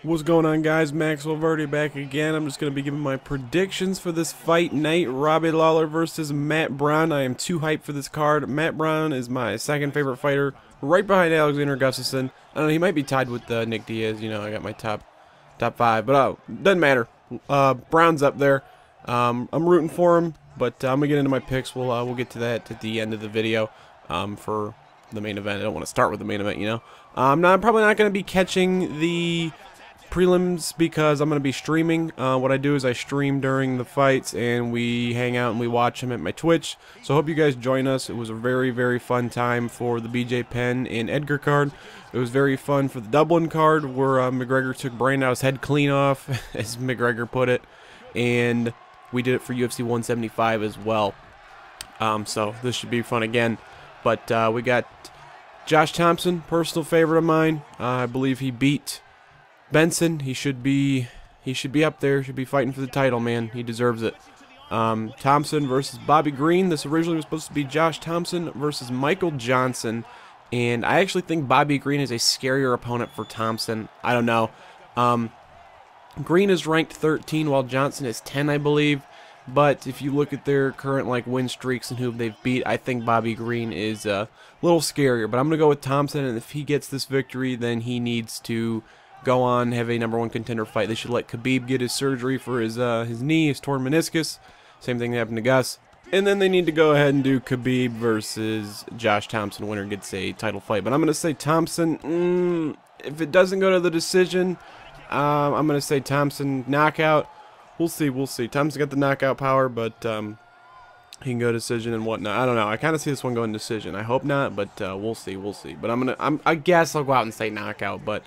What's going on, guys? SFAVerdi back again. I'm just going to be giving my predictions for this fight night. Robbie Lawler versus Matt Brown. I am too hyped for this card. Matt Brown is my second favorite fighter, right behind Alexander Gustafsson. I don't know, he might be tied with Nick Diaz. You know, I got my top five, but doesn't matter. Brown's up there. I'm rooting for him, but I'm going to get into my picks. We'll get to that at the end of the video for the main event. I don't want to start with the main event, you know. I'm probably not going to be catching the prelims because I'm going to be streaming. What I do is I stream during the fights and we hang out and we watch them at my Twitch. So I hope you guys join us. It was a very, very fun time for the BJ Penn and Edgar card. It was very fun for the Dublin card where McGregor took Brandon's head clean off, as McGregor put it. And we did it for UFC 175 as well. So this should be fun again. But we got Josh Thompson, personal favorite of mine. I believe he beat Benson. He should be up there. Should be fighting for the title, man. He deserves it. Thompson versus Bobby Green. This originally was supposed to be Josh Thompson versus Michael Johnson, and I actually think Bobby Green is a scarier opponent for Thompson. I don't know. Green is ranked 13 while Johnson is 10, I believe. But if you look at their current win streaks and who they've beat, I think Bobby Green is a little scarier. But I'm going to go with Thompson, and if he gets this victory, then he needs to go on, have a #1 contender fight. They should let Kabhi get his surgery for his knee, his torn meniscus. Same thing happened to Gus. And then they need to go ahead and do Kabhi versus Josh Thompson. Winner gets a title fight. But I'm going to say Thompson. If it doesn't go to the decision, I'm going to say Thompson knockout. We'll see. We'll see. Thompson's got the knockout power, but he can go decision and whatnot. I don't know. I kind of see this one going decision. I hope not, but we'll see. We'll see. But I guess I'll go out and say knockout, but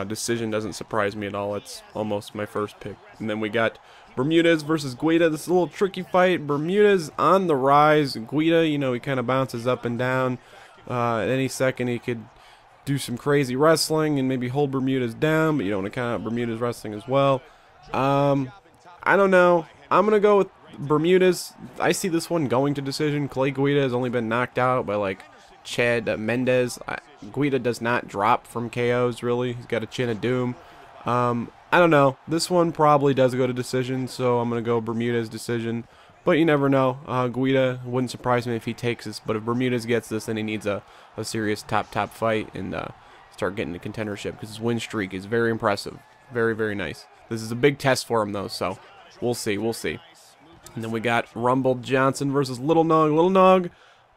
decision doesn't surprise me at all. It's almost my first pick. And then we got Bermudez versus Guida. This is a little tricky fight. Bermudez on the rise. Guida, you know, he kind of bounces up and down. At any second, he could do some crazy wrestling and maybe hold Bermudez down, but you don't want to count out Bermudez wrestling as well. I don't know. I'm going to go with Bermudez. I see this one going to decision. Clay Guida has only been knocked out by, Chad Mendez. Guida does not drop from KOs, really. He's got a chin of doom. I don't know. This one probably does go to decision, so I'm going to go Bermudez decision. But you never know. Guida wouldn't surprise me if he takes this, but if Bermudez gets this, then he needs a serious top fight and start getting the contendership because his win streak is very impressive. Very, very nice. This is a big test for him, though, so we'll see. We'll see. And then we got Rumble Johnson versus Little Nog. Little Nog,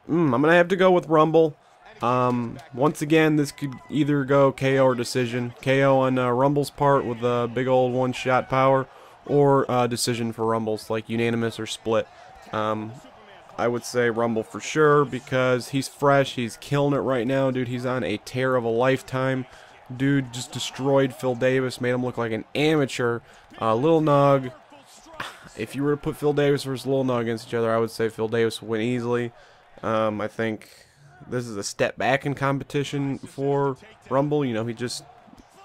I'm going to have to go with Rumble. Once again, this could either go KO or decision. KO on Rumble's part with a big old one-shot power, or decision for Rumble's, like unanimous or split. I would say Rumble for sure because he's fresh. He's killing it right now, dude. He's on a tear of a lifetime. Dude just destroyed Phil Davis, made him look like an amateur. Little Nog, if you were to put Phil Davis versus Little Nog against each other, I would say Phil Davis would win easily. I think this is a step back in competition for Rumble. You know, he just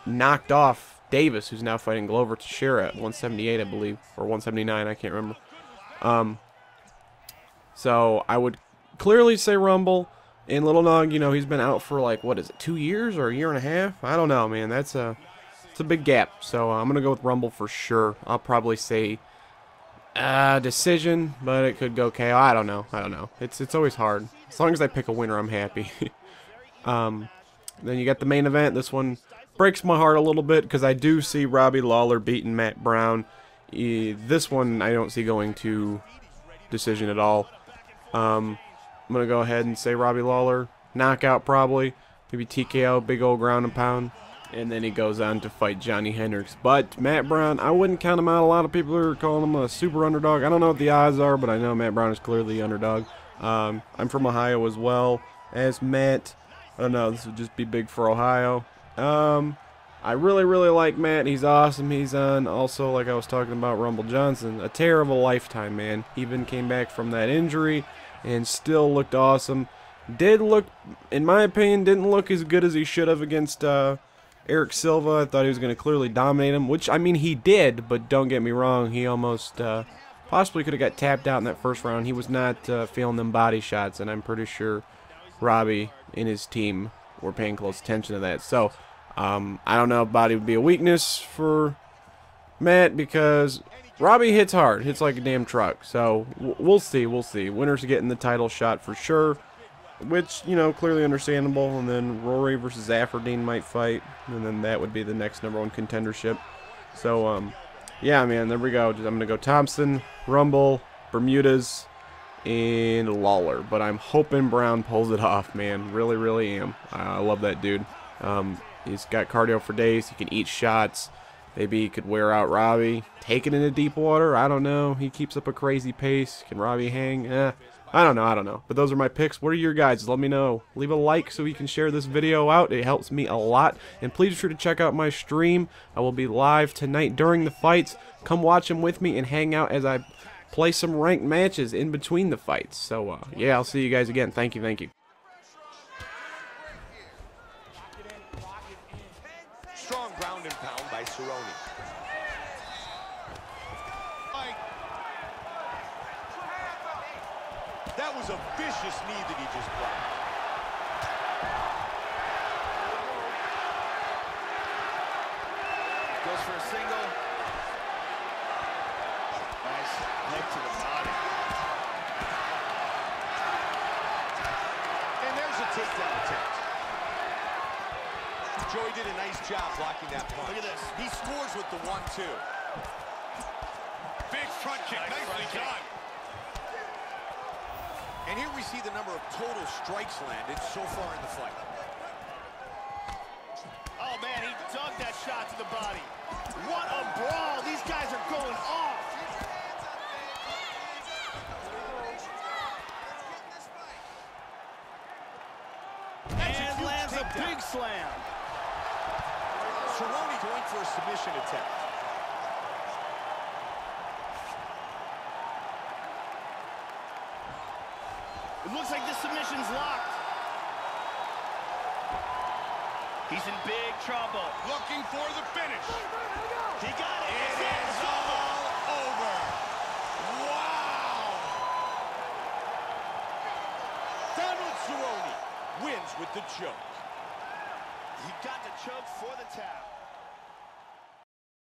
knocked off Davis, who's now fighting Glover Teixeira at 178, I believe, or 179, I can't remember. So I would clearly say Rumble. And Little Nog, you know, he's been out for what is it, 2 years or a year and a half? I don't know, man. It's a big gap. So I'm gonna go with Rumble for sure. I'll probably say decision, but it could go KO. I don't know. It's always hard. As long as I pick a winner, I'm happy. Then you got the main event. This one breaks my heart a little bit because I do see Robbie Lawler beating Matt Brown. This one I don't see going to decision at all. I'm going to go ahead and say Robbie Lawler. Knockout probably. Maybe TKO, big old ground and pound. And then he goes on to fight Johnny Hendricks. But Matt Brown, I wouldn't count him out. A lot of people are calling him a super underdog. I don't know what the odds are, but I know Matt Brown is clearly the underdog. I'm from Ohio as well as Matt. I don't know. This would just be big for Ohio. I really, really like Matt. He's awesome. He's on also, like I was talking about, Rumble Johnson. A tear of a lifetime, man. He even came back from that injury and still looked awesome. Did look, in my opinion, didn't look as good as he should have against Eric Silva. I thought he was going to clearly dominate him, which, I mean, he did, but don't get me wrong. He almost possibly could have got tapped out in that first round. He was not feeling them body shots, and I'm pretty sure Robbie and his team were paying close attention to that. So I don't know if body would be a weakness for Matt because Robbie hits hard, hits like a damn truck. So we'll see, we'll see. Winner's getting the title shot for sure, which, you know, clearly understandable. And then Rory versus SFAVerdi might fight, and then that would be the next #1 contendership. So yeah, man, there we go. I'm gonna go Thompson, Rumble, Bermudez, and Lawler. But I'm hoping Brown pulls it off, man. Really, really am. I love that dude. He's got cardio for days. He can eat shots. Maybe he could wear out Robbie. Take it into deep water. I don't know. He keeps up a crazy pace. Can Robbie hang? I don't know. But those are my picks. What are your guys? Let me know. Leave a like so we can share this video out. It helps me a lot. And please be sure to check out my stream. I will be live tonight during the fights. Come watch them with me and hang out as I play some ranked matches in between the fights. So, yeah, I'll see you guys again. Thank you, thank you. Strong ground and pound by Cerrone. That was a vicious knee that he just blocked. Goes for a single. Nice leg to the body. And there's a takedown attempt. Joey did a nice job blocking that punch. Look at this. He scores with the 1-2. Big front kick. Nicely done. And here we see the number of total strikes landed so far in the fight. Oh, man, he dug that shot to the body. What a brawl. These guys are going off. And lands a big slam. Cerrone going for a submission attempt. It looks like the submission's locked. He's in big trouble. Looking for the finish. He got it. It is all over. Wow. Donald Cerrone wins with the choke. He got the choke for the tap.